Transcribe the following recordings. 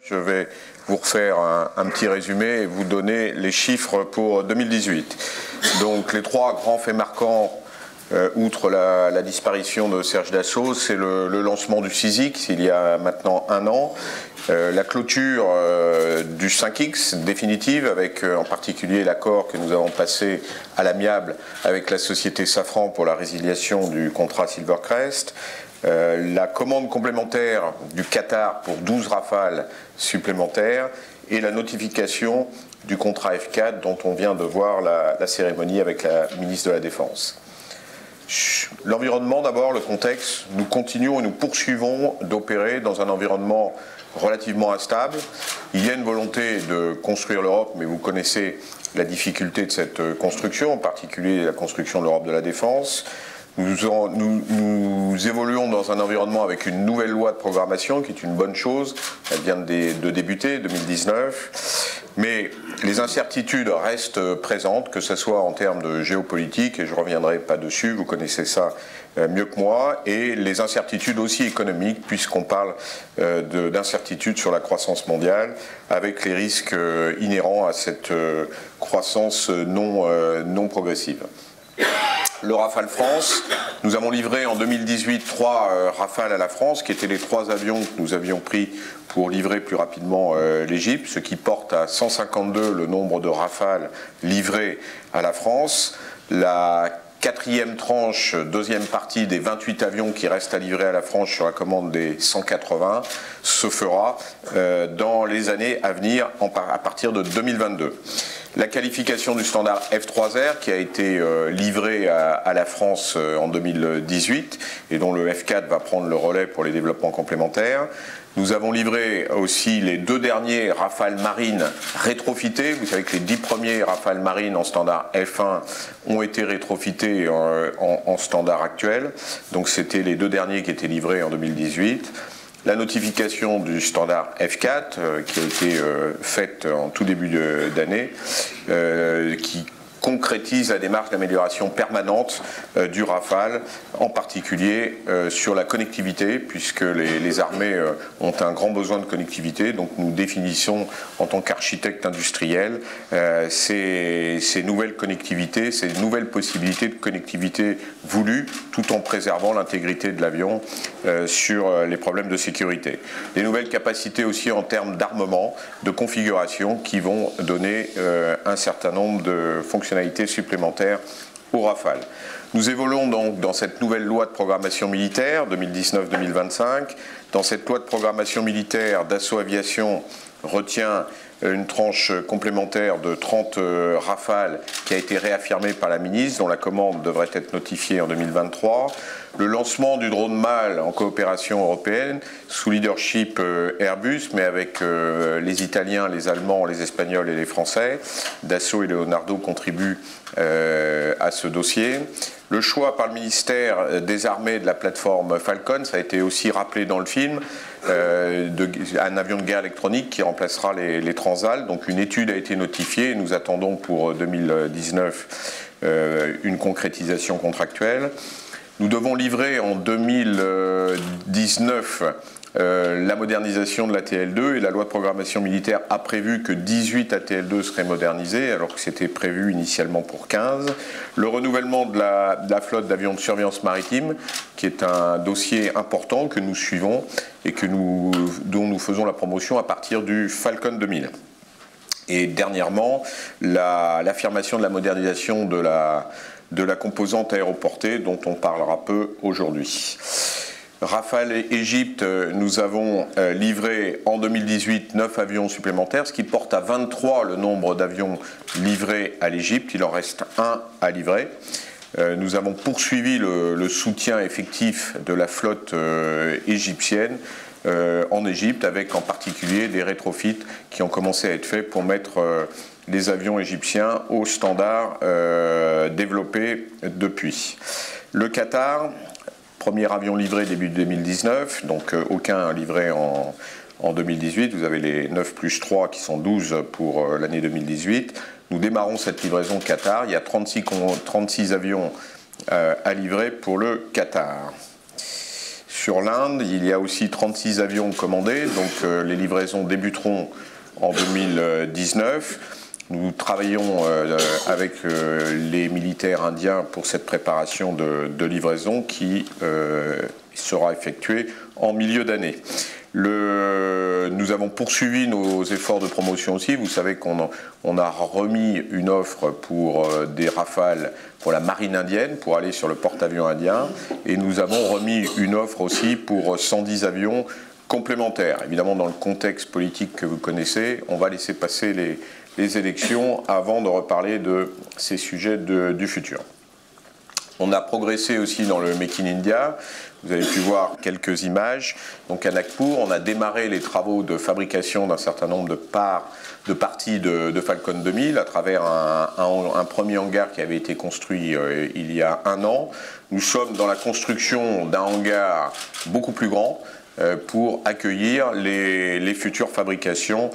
Je vais vous refaire un petit résumé et vous donner les chiffres pour 2018. Donc les trois grands faits marquants, outre la disparition de Serge Dassault, c'est le lancement du 6X il y a maintenant un an, la clôture du 5X définitive avec en particulier l'accord que nous avons passé à l'amiable avec la société Safran pour la résiliation du contrat Silvercrest, la commande complémentaire du Qatar pour 12 Rafales supplémentaires et la notification du contrat F4 dont on vient de voir la cérémonie avec la ministre de la Défense. L'environnement d'abord, le contexte, nous continuons et nous poursuivons d'opérer dans un environnement relativement instable. Il y a une volonté de construire l'Europe, mais vous connaissez la difficulté de cette construction, en particulier la construction de l'Europe de la défense. Nous évoluons dans un environnement avec une nouvelle loi de programmation qui est une bonne chose. Elle vient de débuter, 2019. Mais les incertitudes restent présentes, que ce soit en termes de géopolitique, et je ne reviendrai pas dessus, vous connaissez ça mieux que moi, et les incertitudes aussi économiques, puisqu'on parle d'incertitudes sur la croissance mondiale, avec les risques inhérents à cette croissance non progressive. Le Rafale France, nous avons livré en 2018 3 Rafales à la France, qui étaient les 3 avions que nous avions pris pour livrer plus rapidement l'Égypte, ce qui porte à 152 le nombre de Rafales livrés à la France. La 4e tranche, 2e partie des 28 avions qui restent à livrer à la France sur la commande des 180 se fera dans les années à venir à partir de 2022. La qualification du standard F3R qui a été livré à la France en 2018 et dont le F4 va prendre le relais pour les développements complémentaires. Nous avons livré aussi les 2 derniers Rafales marines rétrofités. Vous savez que les 10 premiers Rafales marines en standard F1 ont été rétrofités en standard actuel. Donc c'était les 2 derniers qui étaient livrés en 2018. La notification du standard F4 qui a été faite en tout début d'année, qui concrétise la démarche d'amélioration permanente du Rafale, en particulier sur la connectivité, puisque les armées ont un grand besoin de connectivité. Donc nous définissons en tant qu'architecte industriel ces nouvelles connectivités, ces nouvelles possibilités de connectivité voulues, tout en préservant l'intégrité de l'avion sur les problèmes de sécurité. Des nouvelles capacités aussi en termes d'armement, de configuration, qui vont donner un certain nombre de fonctionnalités supplémentaires au Rafale. Nous évoluons donc dans cette nouvelle loi de programmation militaire 2019-2025. Dans cette loi de programmation militaire, Dassault Aviation retient une tranche complémentaire de 30 Rafales qui a été réaffirmée par la ministre, dont la commande devrait être notifiée en 2023. Le lancement du drone MALE en coopération européenne, sous leadership Airbus, mais avec les Italiens, les Allemands, les Espagnols et les Français. Dassault et Leonardo contribuent à ce dossier. Le choix par le ministère des Armées de la plateforme Falcon, ça a été aussi rappelé dans le film, un avion de guerre électronique qui remplacera les Transal. Donc une étude a été notifiée et nous attendons pour 2019 une concrétisation contractuelle. Nous devons livrer en 2019 la modernisation de l'ATL2 et la loi de programmation militaire a prévu que 18 ATL2 seraient modernisés alors que c'était prévu initialement pour 15. Le renouvellement de la flotte d'avions de surveillance maritime qui est un dossier important que nous suivons et dont nous faisons la promotion à partir du Falcon 2000. Et dernièrement, l'affirmation de la modernisation de la composante aéroportée dont on parlera peu aujourd'hui. Rafale Égypte, nous avons livré en 2018 9 avions supplémentaires, ce qui porte à 23 le nombre d'avions livrés à l'Égypte. Il en reste 1 à livrer. Nous avons poursuivi le soutien effectif de la flotte égyptienne en Égypte, avec en particulier des rétrofits qui ont commencé à être faits pour mettre les avions égyptiens au standard développé depuis. Le Qatar, premier avion livré début 2019, donc aucun livré en 2018. Vous avez les 9 plus 3 qui sont 12 pour l'année 2018. Nous démarrons cette livraison Qatar. Il y a 36 avions à livrer pour le Qatar. Sur l'Inde, il y a aussi 36 avions commandés, donc les livraisons débuteront en 2019. Nous travaillons avec les militaires indiens pour cette préparation de livraison qui sera effectuée en milieu d'année. Nous avons poursuivi nos efforts de promotion aussi. Vous savez qu'on a remis une offre pour des Rafales pour la marine indienne, pour aller sur le porte-avions indien. Et nous avons remis une offre aussi pour 110 avions complémentaires. Évidemment, dans le contexte politique que vous connaissez, on va laisser passer les élections avant de reparler de ces sujets du futur. On a progressé aussi dans le Make in India. Vous avez pu voir quelques images. Donc à Nagpur, on a démarré les travaux de fabrication d'un certain nombre de parties de Falcon 2000 à travers un premier hangar qui avait été construit il y a 1 an. Nous sommes dans la construction d'un hangar beaucoup plus grand pour accueillir les futures fabrications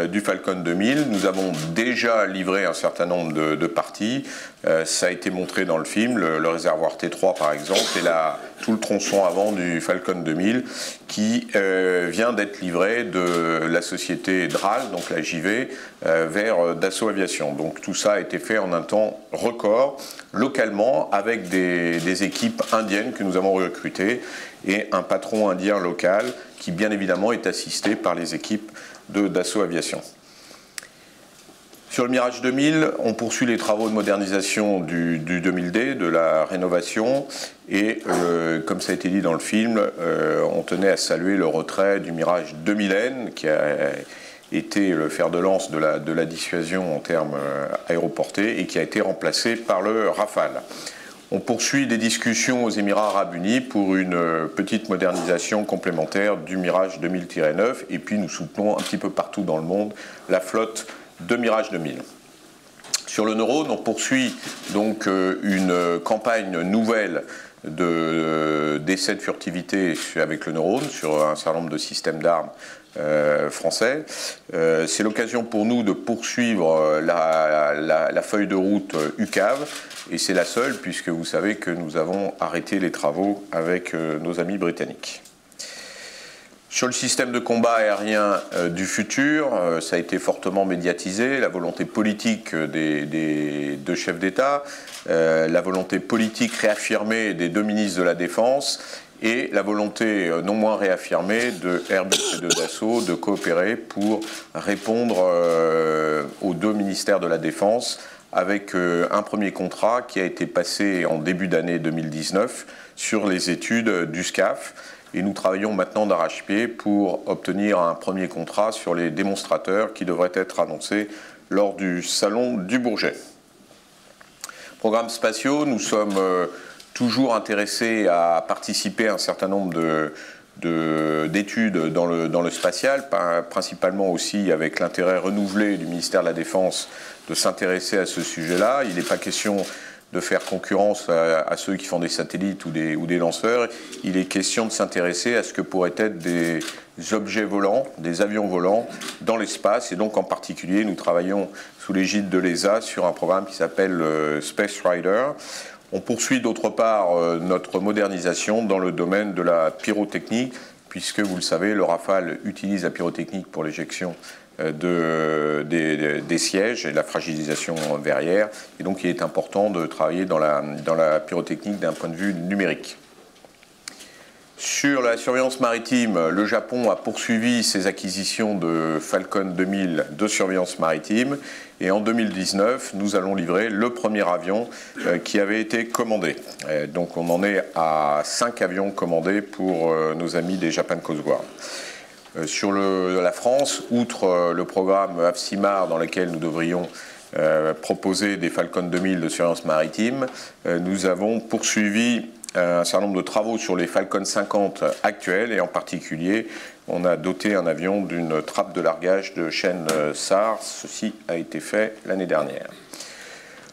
du Falcon 2000. Nous avons déjà livré un certain nombre de parties. Ça a été montré dans le film, le réservoir T3 par exemple, et tout le tronçon avant du Falcon 2000 qui vient d'être livré de la société DRAL, donc la JV, vers Dassault Aviation. Donc tout ça a été fait en un temps record, localement, avec des équipes indiennes que nous avons recrutées et un patron indien local qui bien évidemment est assisté par les équipes de Dassault Aviation. Sur le Mirage 2000, on poursuit les travaux de modernisation du 2000D, de la rénovation, et comme ça a été dit dans le film, on tenait à saluer le retrait du Mirage 2000N, qui a été le fer de lance de la dissuasion en termes aéroportés, et qui a été remplacé par le Rafale. On poursuit des discussions aux Émirats Arabes Unis pour une petite modernisation complémentaire du Mirage 2000-9, et puis nous soutenons un petit peu partout dans le monde la flotte de Mirage 2000. Sur le Neurone, on poursuit donc une campagne nouvelle d'essais de furtivité avec le Neurone sur un certain nombre de systèmes d'armes français. C'est l'occasion pour nous de poursuivre la feuille de route UCAV, et c'est la seule puisque vous savez que nous avons arrêté les travaux avec nos amis britanniques. Sur le système de combat aérien du futur, ça a été fortement médiatisé, la volonté politique des deux chefs d'État, la volonté politique réaffirmée des 2 ministres de la Défense et la volonté non moins réaffirmée de Airbus et de Dassault de coopérer pour répondre aux 2 ministères de la Défense avec un premier contrat qui a été passé en début d'année 2019 sur les études du SCAF. Et nous travaillons maintenant d'arrache-pied pour obtenir un premier contrat sur les démonstrateurs qui devraient être annoncés lors du Salon du Bourget. Programmes spatiaux, nous sommes toujours intéressés à participer à un certain nombre d'études dans le spatial, principalement aussi avec l'intérêt renouvelé du ministère de la Défense de s'intéresser à ce sujet-là. Il n'est pas question de faire concurrence à ceux qui font des satellites ou des lanceurs. Il est question de s'intéresser à ce que pourraient être des objets volants, des avions volants dans l'espace. Et donc en particulier, nous travaillons sous l'égide de l'ESA sur un programme qui s'appelle Space Rider. On poursuit d'autre part notre modernisation dans le domaine de la pyrotechnie, puisque vous le savez, le Rafale utilise la pyrotechnique pour l'éjection des sièges et la fragilisation verrière. Et donc il est important de travailler dans la pyrotechnique d'un point de vue numérique. Sur la surveillance maritime, le Japon a poursuivi ses acquisitions de Falcon 2000 de surveillance maritime. Et en 2019, nous allons livrer le premier avion qui avait été commandé. Donc on en est à 5 avions commandés pour nos amis des Japan Coast Guard. Sur la France, outre le programme AFSIMAR dans lequel nous devrions proposer des Falcon 2000 de surveillance maritime, nous avons poursuivi un certain nombre de travaux sur les Falcon 50 actuels et en particulier on a doté un avion d'une trappe de largage de chaîne SAR. Ceci a été fait l'année dernière.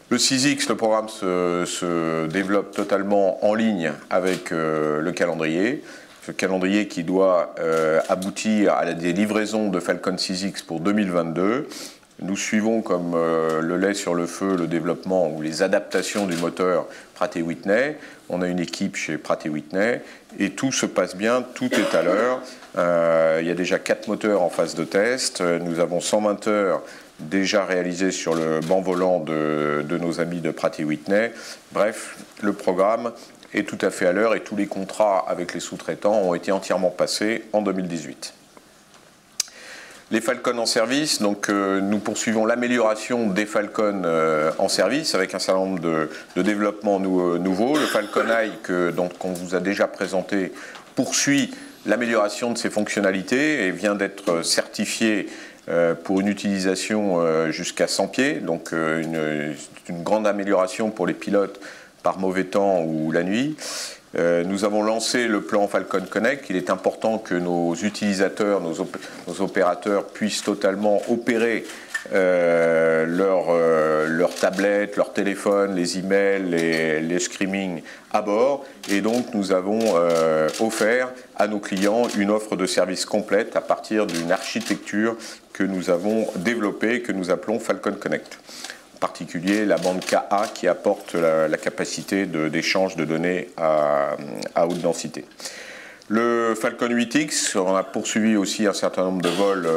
Le 6X, le programme se développe totalement en ligne avec le calendrier. Ce calendrier qui doit aboutir à des livraisons de Falcon 6X pour 2022 Nous suivons comme le lait sur le feu le développement ou les adaptations du moteur Pratt & Whitney. On a une équipe chez Pratt & Whitney et tout se passe bien, tout est à l'heure. Il y a déjà 4 moteurs en phase de test. Nous avons 120 heures déjà réalisées sur le banc volant de nos amis de Pratt & Whitney. Bref, le programme est tout à fait à l'heure et tous les contrats avec les sous-traitants ont été entièrement passés en 2018. Les Falcon en service, donc nous poursuivons l'amélioration des Falcon en service avec un certain nombre de développements nouveaux. Le Falcon Eye, qu'on vous a déjà présenté, poursuit l'amélioration de ses fonctionnalités et vient d'être certifié pour une utilisation jusqu'à 100 pieds, donc une grande amélioration pour les pilotes par mauvais temps ou la nuit. Nous avons lancé le plan Falcon Connect. Il est important que nos utilisateurs, nos opérateurs puissent totalement opérer leurs tablettes, leurs téléphones, les emails, les streaming à bord. Et donc nous avons offert à nos clients une offre de service complète à partir d'une architecture que nous avons développée, que nous appelons Falcon Connect. En particulier la bande KA qui apporte la capacité d'échange de données à haute densité. Le Falcon 8X, on a poursuivi aussi un certain nombre de vols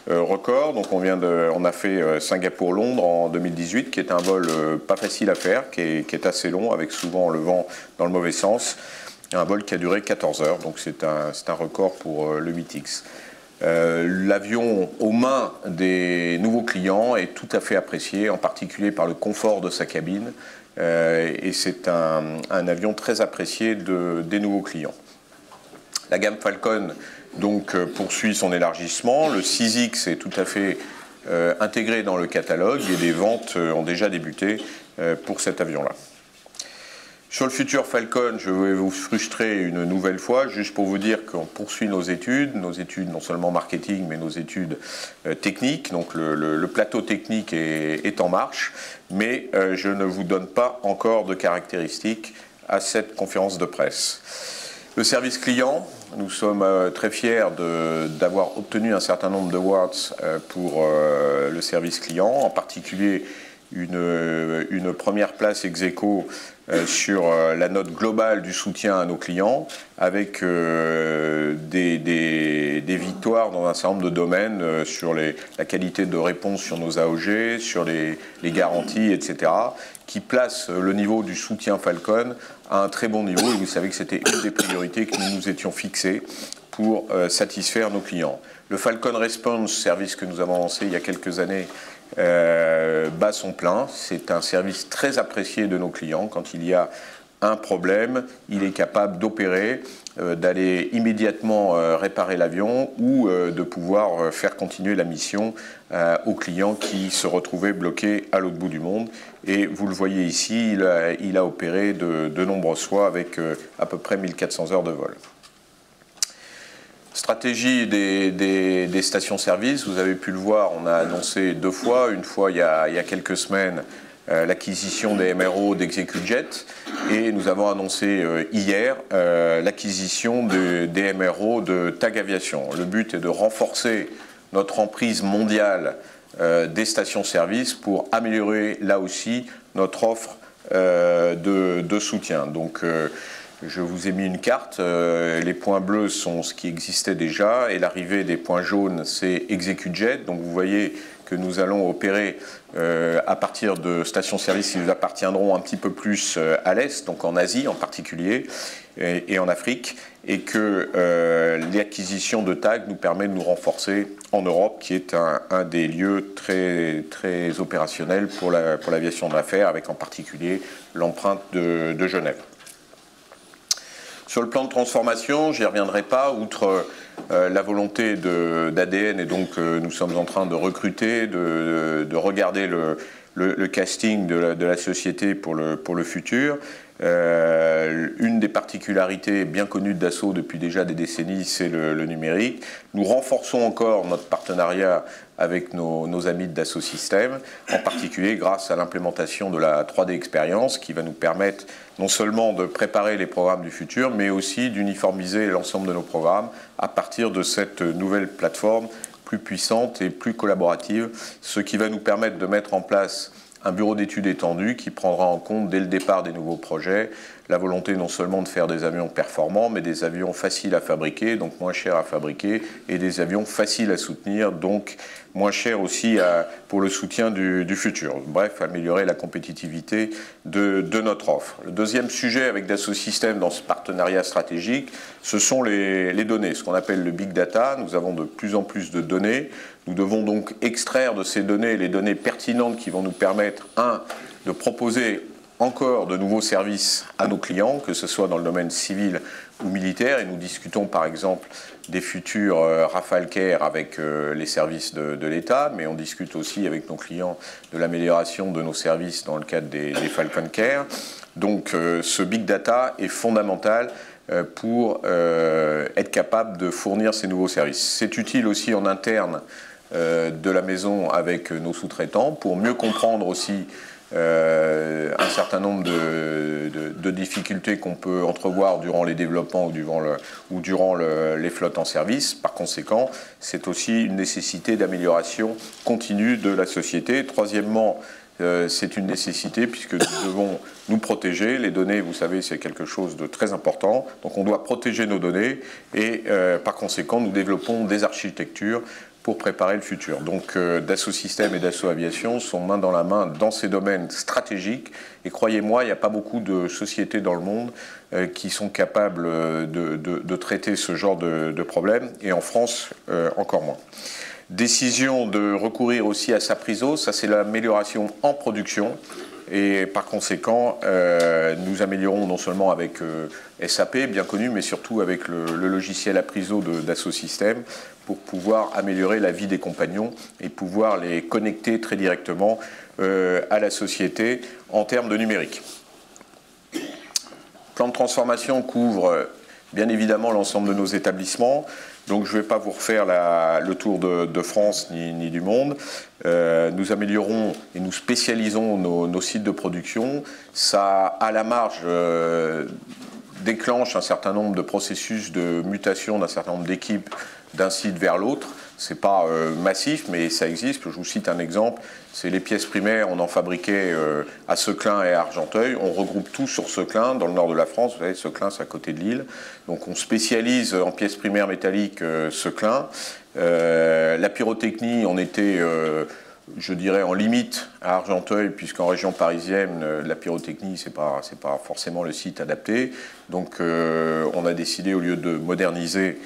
records. Donc on a fait Singapour-Londres en 2018, qui est un vol pas facile à faire, qui est assez long, avec souvent le vent dans le mauvais sens. Un vol qui a duré 14 heures, donc c'est un record pour le 8X. L'avion aux mains des nouveaux clients est tout à fait apprécié, en particulier par le confort de sa cabine, et c'est un avion très apprécié des nouveaux clients. La gamme Falcon donc poursuit son élargissement. Le 6X est tout à fait intégré dans le catalogue et des ventes ont déjà débuté pour cet avion-là. Sur le futur Falcon, je vais vous frustrer une nouvelle fois, juste pour vous dire qu'on poursuit nos études non seulement marketing, mais nos études techniques. Donc le plateau technique est en marche, mais je ne vous donne pas encore de caractéristiques à cette conférence de presse. Le service client, nous sommes très fiers d'avoir obtenu un certain nombre d'awards pour le service client, en particulier une première place ex-aequo sur la note globale du soutien à nos clients, avec des victoires dans un certain nombre de domaines sur la qualité de réponse sur nos AOG, sur les garanties, etc., qui placent le niveau du soutien Falcon à un très bon niveau. Et vous savez que c'était une des priorités que nous nous étions fixées pour satisfaire nos clients. Le Falcon Response, service que nous avons lancé il y a quelques années, bat son plein. C'est un service très apprécié de nos clients. Quand il y a un problème, il est capable d'opérer, d'aller immédiatement réparer l'avion ou de pouvoir faire continuer la mission aux clients qui se retrouvaient bloqués à l'autre bout du monde. Et vous le voyez ici, il a opéré de nombreuses fois avec à peu près 1400 heures de vol. Stratégie des stations-service, vous avez pu le voir, on a annoncé 2 fois. Une fois, il y a quelques semaines, l'acquisition des MRO d'Execujet, et nous avons annoncé hier l'acquisition des MRO de TAG Aviation. Le but est de renforcer notre emprise mondiale des stations-service pour améliorer là aussi notre offre de soutien. Donc, je vous ai mis une carte, les points bleus sont ce qui existait déjà et l'arrivée des points jaunes c'est Execujet. Donc vous voyez que nous allons opérer à partir de stations-service qui nous appartiendront un petit peu plus à l'Est, donc en Asie en particulier et en Afrique, et que l'acquisition de TAG nous permet de nous renforcer en Europe, qui est un des lieux très, très opérationnels pour l'aviation d'affaires, avec en particulier l'empreinte de Genève. Sur le plan de transformation, je n'y reviendrai pas, outre la volonté d'ADN, et donc nous sommes en train de recruter, de regarder le casting de la société pour le futur. Une des particularités bien connues de Dassault depuis déjà des décennies, c'est le numérique. Nous renforçons encore notre partenariat avec nos amis de Dassault Systèmes, en particulier grâce à l'implémentation de la 3D Experience, qui va nous permettre non seulement de préparer les programmes du futur, mais aussi d'uniformiser l'ensemble de nos programmes à partir de cette nouvelle plateforme plus puissante et plus collaborative, ce qui va nous permettre de mettre en place un bureau d'études étendu qui prendra en compte dès le départ des nouveaux projets la volonté non seulement de faire des avions performants, mais des avions faciles à fabriquer, donc moins chers à fabriquer, et des avions faciles à soutenir, donc moins chers aussi pour le soutien du futur. Bref, améliorer la compétitivité de notre offre. Le deuxième sujet avec Dassault Systèmes dans ce partenariat stratégique, ce sont les données, ce qu'on appelle le big data. Nous avons de plus en plus de données. Nous devons donc extraire de ces données les données pertinentes qui vont nous permettre, de proposer encore de nouveaux services à nos clients, que ce soit dans le domaine civil ou militaire, et nous discutons par exemple des futurs Rafale Care avec les services de l'État, mais on discute aussi avec nos clients de l'amélioration de nos services dans le cadre des Falcon Care. Donc ce big data est fondamental pour être capable de fournir ces nouveaux services. C'est utile aussi en interne de la maison avec nos sous-traitants pour mieux comprendre aussi un certain nombre de difficultés qu'on peut entrevoir durant les développements ou durant les flottes en service. Par conséquent, c'est aussi une nécessité d'amélioration continue de la société. Troisièmement, c'est une nécessité puisque nous devons nous protéger. Les données, vous savez, c'est quelque chose de très important. Donc on doit protéger nos données et par conséquent, nous développons des architectures pour préparer le futur. Donc Dassault Systèmes et Dassault Aviation sont main dans la main dans ces domaines stratégiques. Et croyez-moi, il n'y a pas beaucoup de sociétés dans le monde qui sont capables de traiter ce genre de problème. Et en France, encore moins. Décision de recourir aussi à Sapriso, ça c'est l'amélioration en production. Et par conséquent, nous améliorons non seulement avec SAP, bien connu, mais surtout avec le logiciel Apriso de Dassault Systèmes pour pouvoir améliorer la vie des compagnons et pouvoir les connecter très directement à la société en termes de numérique. Le plan de transformation couvre bien évidemment l'ensemble de nos établissements. Donc je ne vais pas vous refaire le tour de France ni du monde. Nous améliorons et nous spécialisons nos sites de production. Ça, à la marge, déclenche un certain nombre de processus de mutation d'un certain nombre d'équipes d'un site vers l'autre. Ce n'est pas massif, mais ça existe. Je vous cite un exemple. C'est les pièces primaires, on en fabriquait à Seclin et à Argenteuil. On regroupe tout sur Seclin, dans le nord de la France. Vous savez, Seclin, c'est à côté de Lille. Donc on spécialise en pièces primaires métalliques Seclin. La pyrotechnie, on était, je dirais, en limite à Argenteuil, puisqu'en région parisienne, la pyrotechnie, c'est pas forcément le site adapté. Donc on a décidé, au lieu de moderniser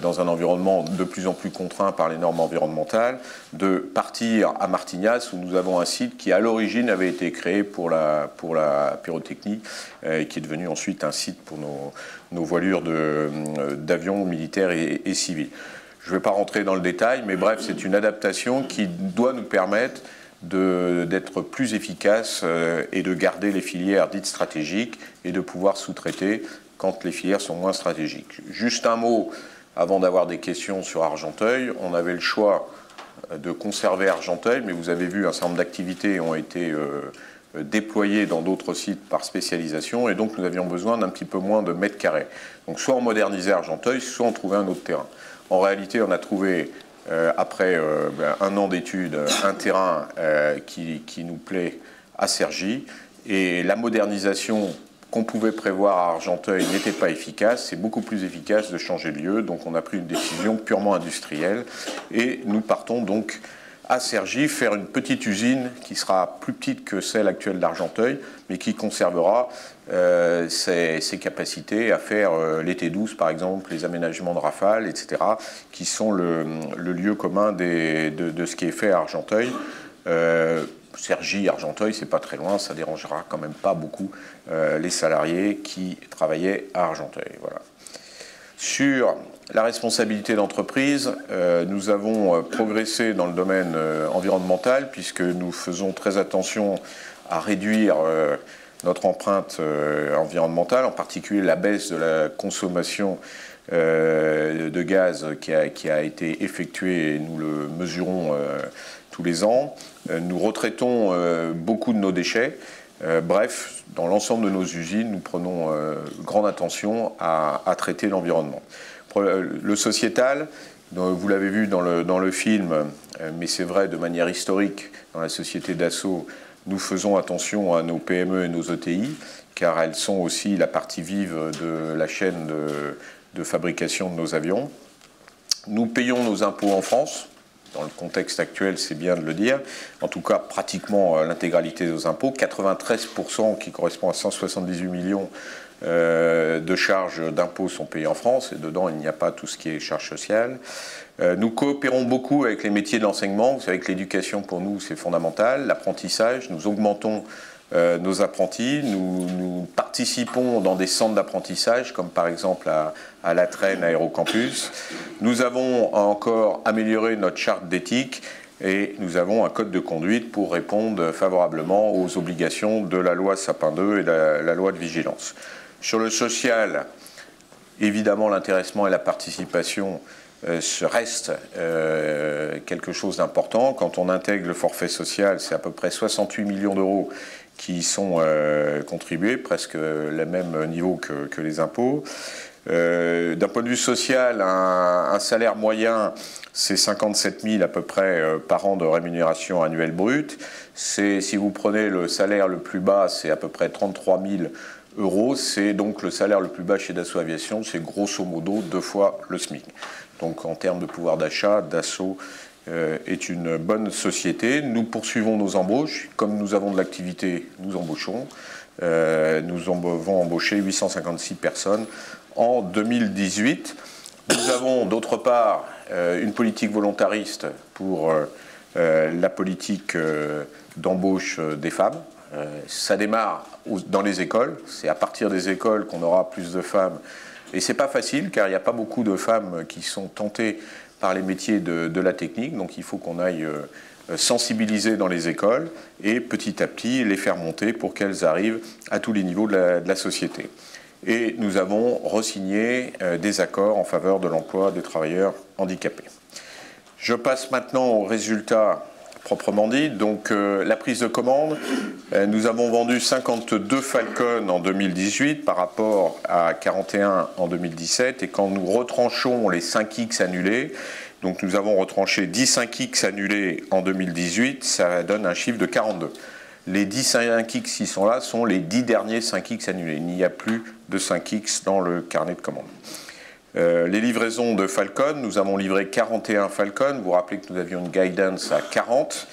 dans un environnement de plus en plus contraint par les normes environnementales, de partir à Martignas, où nous avons un site qui à l'origine avait été créé pour la pyrotechnie et qui est devenu ensuite un site pour nos voilures d'avions militaires et civils. Je ne vais pas rentrer dans le détail, mais bref, c'est une adaptation qui doit nous permettre d'être plus efficace et de garder les filières dites stratégiques et de pouvoir sous-traiter quand les filières sont moins stratégiques. Juste un mot, avant d'avoir des questions sur Argenteuil, on avait le choix de conserver Argenteuil, mais vous avez vu un certain nombre d'activités ont été déployées dans d'autres sites par spécialisation, et donc nous avions besoin d'un petit peu moins de mètres carrés. Donc soit on modernisait Argenteuil, soit on trouvait un autre terrain. En réalité, on a trouvé, après un an d'études, un terrain qui nous plaît à Cergy, et la modernisation qu'on pouvait prévoir à Argenteuil n'était pas efficace. C'est beaucoup plus efficace de changer de lieu. Donc on a pris une décision purement industrielle et nous partons donc à Cergy faire une petite usine qui sera plus petite que celle actuelle d'Argenteuil, mais qui conservera ses capacités à faire les T12 par exemple, les aménagements de Rafale, etc., qui sont le lieu commun de ce qui est fait à Argenteuil. Cergy, Argenteuil, c'est pas très loin, ça dérangera quand même pas beaucoup les salariés qui travaillaient à Argenteuil. Voilà. Sur la responsabilité d'entreprise, nous avons progressé dans le domaine environnemental puisque nous faisons très attention à réduire notre empreinte environnementale, en particulier la baisse de la consommation de gaz qui a été effectuée et nous le mesurons tous les ans. Nous retraitons beaucoup de nos déchets. Bref, dans l'ensemble de nos usines, nous prenons grande attention à traiter l'environnement. Le sociétal, Vous l'avez vu dans le film, mais c'est vrai de manière historique, dans la société Dassault, nous faisons attention à nos PME et nos ETI, car elles sont aussi la partie vive de la chaîne de fabrication de nos avions. Nous payons nos impôts en France. Dans le contexte actuel, c'est bien de le dire. En tout cas, pratiquement l'intégralité de nos impôts, 93%, qui correspond à 178 millions de charges d'impôts sont payées en France. Et dedans, il n'y a pas tout ce qui est charges sociales. Nous coopérons beaucoup avec les métiers de l'enseignement. Vous savez que l'éducation, pour nous, c'est fondamental. L'apprentissage, nous augmentons nos apprentis. Nous participons dans des centres d'apprentissage, comme par exemple à La Traîne, à Aérocampus. Nous avons encore amélioré notre charte d'éthique et nous avons un code de conduite pour répondre favorablement aux obligations de la loi Sapin 2 et la loi de vigilance. Sur le social, évidemment, l'intéressement et la participation reste quelque chose d'important. Quand on intègre le forfait social, c'est à peu près 68 millions d'euros qui sont contribués, presque le même niveau que les impôts. D'un point de vue social, un salaire moyen, c'est 57 000 à peu près par an de rémunération annuelle brute. Si vous prenez le salaire le plus bas, c'est à peu près 33 000 euros. C'est donc le salaire le plus bas chez Dassault Aviation, c'est grosso modo 2 fois le SMIC. Donc en termes de pouvoir d'achat, Dassault est une bonne société. Nous poursuivons nos embauches. Comme nous avons de l'activité, nous embauchons. Nous avons embauché 856 personnes en 2018. Nous avons d'autre part une politique volontariste pour la politique d'embauche des femmes. Ça démarre dans les écoles. C'est à partir des écoles qu'on aura plus de femmes. Et c'est pas facile car il n'y a pas beaucoup de femmes qui sont tentées par les métiers de la technique. Donc il faut qu'on aille sensibiliser dans les écoles et petit à petit les faire monter pour qu'elles arrivent à tous les niveaux de la société. Et nous avons re-signé des accords en faveur de l'emploi des travailleurs handicapés. Je passe maintenant aux résultats proprement dit. Donc la prise de commande, nous avons vendu 52 Falcon en 2018 par rapport à 41 en 2017. Et quand nous retranchons les 5X annulés, donc nous avons retranché 10 5X annulés en 2018, ça donne un chiffre de 42. Les 10 5X qui sont là sont les 10 derniers 5X annulés. Il n'y a plus de 5X dans le carnet de commandes. Les livraisons de Falcon, nous avons livré 41 Falcon. Vous vous rappelez que nous avions une guidance à 40,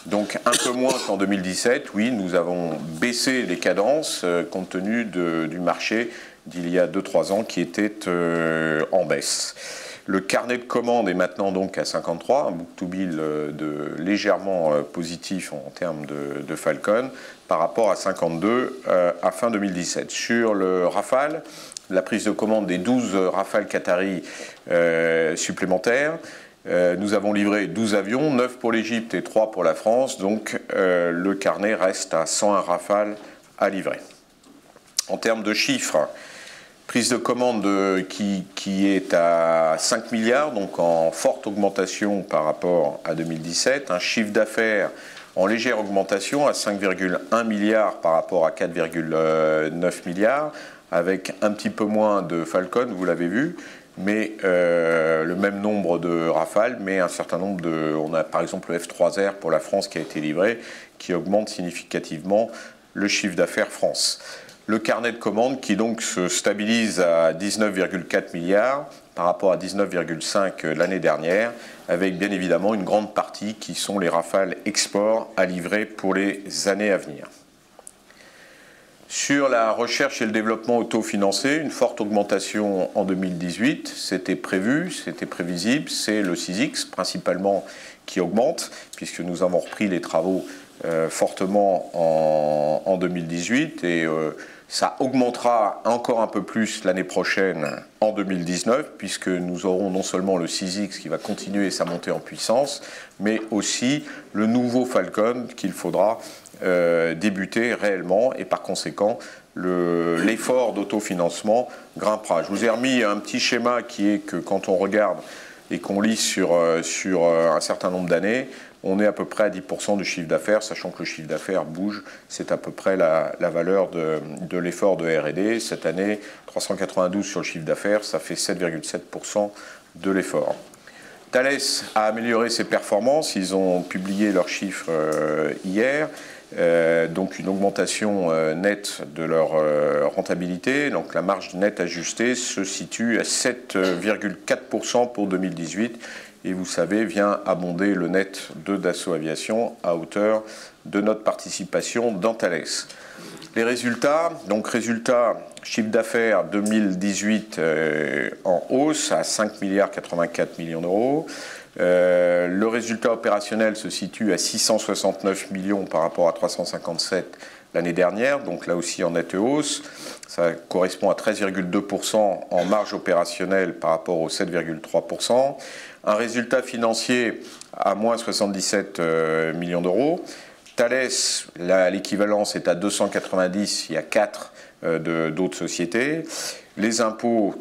donc un peu moins qu'en 2017. Oui, nous avons baissé les cadences compte tenu du marché d'il y a 2-3 ans qui était en baisse. Le carnet de commandes est maintenant donc à 53, un book-to-bill légèrement positif en termes de Falcon par rapport à 52 à fin 2017. Sur le Rafale, la prise de commande des 12 Rafale Qatari supplémentaires, nous avons livré 12 avions, 9 pour l'Égypte et 3 pour la France, donc le carnet reste à 101 Rafale à livrer. En termes de chiffres, prise de commande qui est à 5 milliards, donc en forte augmentation par rapport à 2017. Un chiffre d'affaires en légère augmentation à 5,1 milliards par rapport à 4,9 milliards, avec un petit peu moins de Falcon, vous l'avez vu, mais le même nombre de Rafale, mais un certain nombre de... On a par exemple le F3R pour la France qui a été livré, qui augmente significativement le chiffre d'affaires France. Le carnet de commandes qui donc se stabilise à 19,4 milliards par rapport à 19,5 l'année dernière, avec bien évidemment une grande partie qui sont les Rafale Export à livrer pour les années à venir. Sur la recherche et le développement autofinancé, une forte augmentation en 2018, c'était prévu, c'était prévisible, c'est le 6X principalement qui augmente, puisque nous avons repris les travaux fortement en 2018 et ça augmentera encore un peu plus l'année prochaine en 2019 puisque nous aurons non seulement le 6X qui va continuer sa montée en puissance mais aussi le nouveau Falcon qu'il faudra débuter réellement et par conséquent l'effort d'autofinancement grimpera. Je vous ai remis un petit schéma qui est que quand on regarde et qu'on lit sur un certain nombre d'années, on est à peu près à 10% du chiffre d'affaires, sachant que le chiffre d'affaires bouge, c'est à peu près la valeur de l'effort de R&D. Cette année, 392 sur le chiffre d'affaires, ça fait 7,7% de l'effort. Thales a amélioré ses performances, ils ont publié leurs chiffres hier, donc une augmentation nette de leur rentabilité, donc la marge nette ajustée se situe à 7,4% pour 2018 et vous savez vient abonder le net de Dassault Aviation à hauteur de notre participation dans Thales. Les résultats, donc chiffre d'affaires 2018 en hausse à 5,84 milliards d'euros. Le résultat opérationnel se situe à 669 millions par rapport à 357 l'année dernière, donc là aussi en nette hausse. Ça correspond à 13,2% en marge opérationnelle par rapport aux 7,3%. Un résultat financier à moins 77 millions d'euros. Thales, l'équivalence est à 290, il y a 4 d'autres sociétés. Les impôts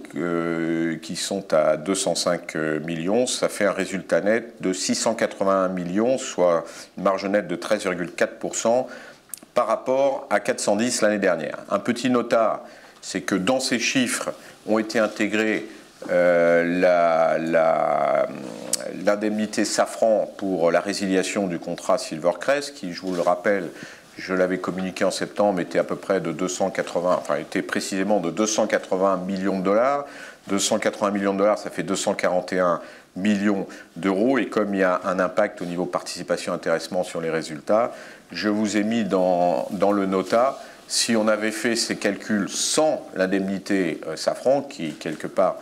qui sont à 205 millions, ça fait un résultat net de 681 millions, soit une marge nette de 13,4% par rapport à 410 l'année dernière. Un petit nota, c'est que dans ces chiffres ont été intégrés l'indemnité Safran pour la résiliation du contrat Silvercrest, qui, je vous le rappelle, je l'avais communiqué en septembre, était à peu près de 280, enfin était précisément de 280 millions de dollars. 280 millions de dollars, ça fait 241 millions d'euros. Et comme il y a un impact au niveau participation-intéressement sur les résultats, je vous ai mis dans le nota, si on avait fait ces calculs sans l'indemnité Safran, qui quelque part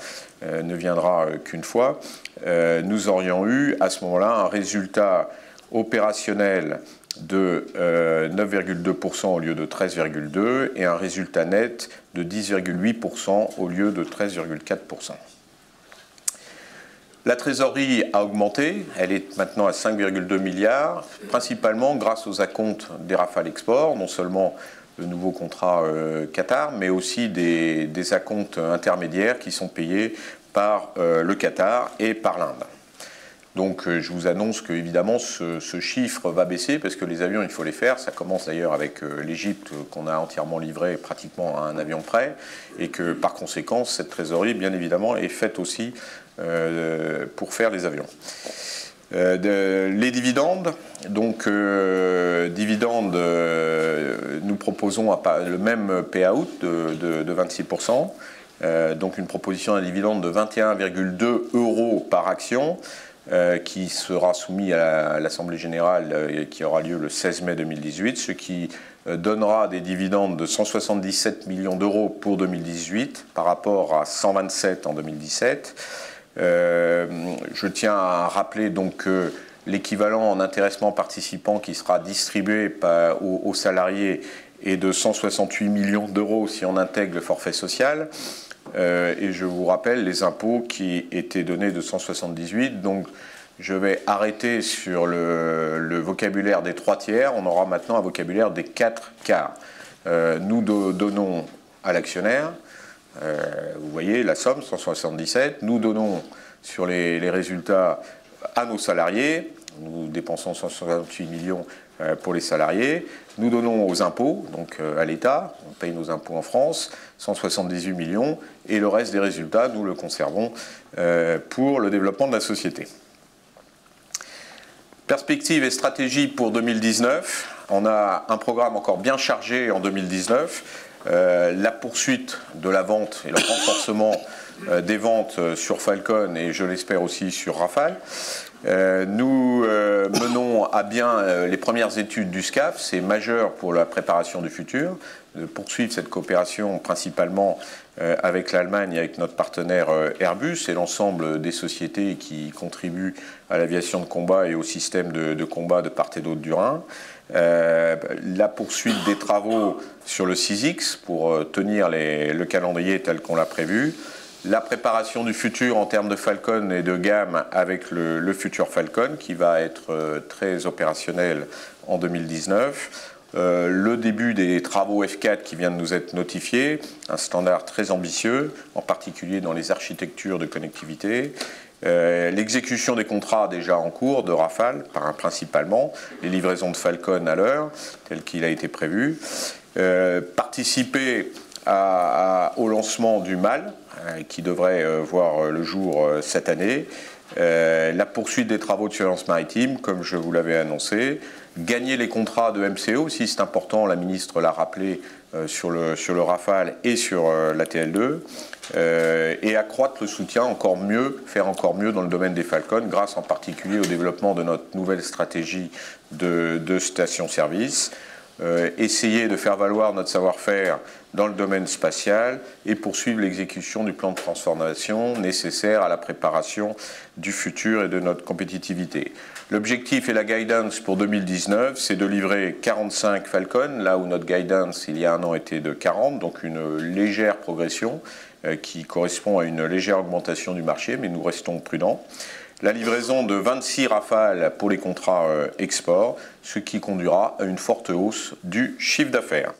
ne viendra qu'une fois, nous aurions eu à ce moment-là un résultat opérationnel de 9,2% au lieu de 13,2% et un résultat net de 10,8% au lieu de 13,4%. La trésorerie a augmenté, elle est maintenant à 5,2 milliards, principalement grâce aux acomptes des Rafale Export, non seulement le nouveau contrat Qatar, mais aussi des acomptes intermédiaires qui sont payés par le Qatar et par l'Inde. Donc je vous annonce que évidemment ce chiffre va baisser parce que les avions il faut les faire, ça commence d'ailleurs avec l'Égypte qu'on a entièrement livré pratiquement à un avion près et que par conséquent cette trésorerie bien évidemment est faite aussi pour faire les avions. Les dividendes, donc dividendes, nous proposons le même payout de 26%, donc une proposition d'un dividende de 21,2 € par action, qui sera soumis à l'Assemblée générale et qui aura lieu le 16 mai 2018, ce qui donnera des dividendes de 177 millions d'euros pour 2018 par rapport à 127 en 2017. Je tiens à rappeler donc que l'équivalent en intéressement participant qui sera distribué aux salariés est de 168 millions d'euros si on intègre le forfait social. Et je vous rappelle les impôts qui étaient donnés de 178. Donc je vais arrêter sur le vocabulaire des 3 tiers. On aura maintenant un vocabulaire des 4 quarts. Nous donnons à l'actionnaire. Vous voyez la somme, 177. Nous donnons sur les résultats à nos salariés. Nous dépensons 168 millions pour les salariés. Nous donnons aux impôts, donc à l'État. On paye nos impôts en France, 178 millions. Et le reste des résultats, nous le conservons pour le développement de la société. Perspectives et stratégies pour 2019. On a un programme encore bien chargé en 2019. La poursuite de la vente et le renforcement des ventes sur Falcon et je l'espère aussi sur Rafale. Nous menons à bien les premières études du SCAF, c'est majeur pour la préparation du futur, de poursuivre cette coopération principalement avec l'Allemagne et avec notre partenaire Airbus et l'ensemble des sociétés qui contribuent à l'aviation de combat et au système de combat de part et d'autre du Rhin. La poursuite des travaux sur le 6X pour tenir le calendrier tel qu'on l'a prévu. La préparation du futur en termes de Falcon et de gamme avec le futur Falcon qui va être très opérationnel en 2019. Le début des travaux F4 qui vient de nous être notifié, un standard très ambitieux, en particulier dans les architectures de connectivité. L'exécution des contrats déjà en cours de Rafale, principalement, les livraisons de Falcon à l'heure, tel qu'il a été prévu. Participer au lancement du MAL, qui devrait voir le jour cette année. la poursuite des travaux de surveillance maritime, comme je vous l'avais annoncé, gagner les contrats de MCO, aussi c'est important, la ministre l'a rappelé sur le Rafale et sur la TL2, et accroître le soutien encore mieux, faire encore mieux dans le domaine des Falcon, grâce en particulier au développement de notre nouvelle stratégie de station-service. Essayer de faire valoir notre savoir-faire dans le domaine spatial et poursuivre l'exécution du plan de transformation nécessaire à la préparation du futur et de notre compétitivité. L'objectif et la guidance pour 2019, c'est de livrer 45 Falcon, là où notre guidance il y a un an était de 40, donc une légère progression qui correspond à une légère augmentation du marché, mais nous restons prudents. La livraison de 26 Rafales pour les contrats export, ce qui conduira à une forte hausse du chiffre d'affaires.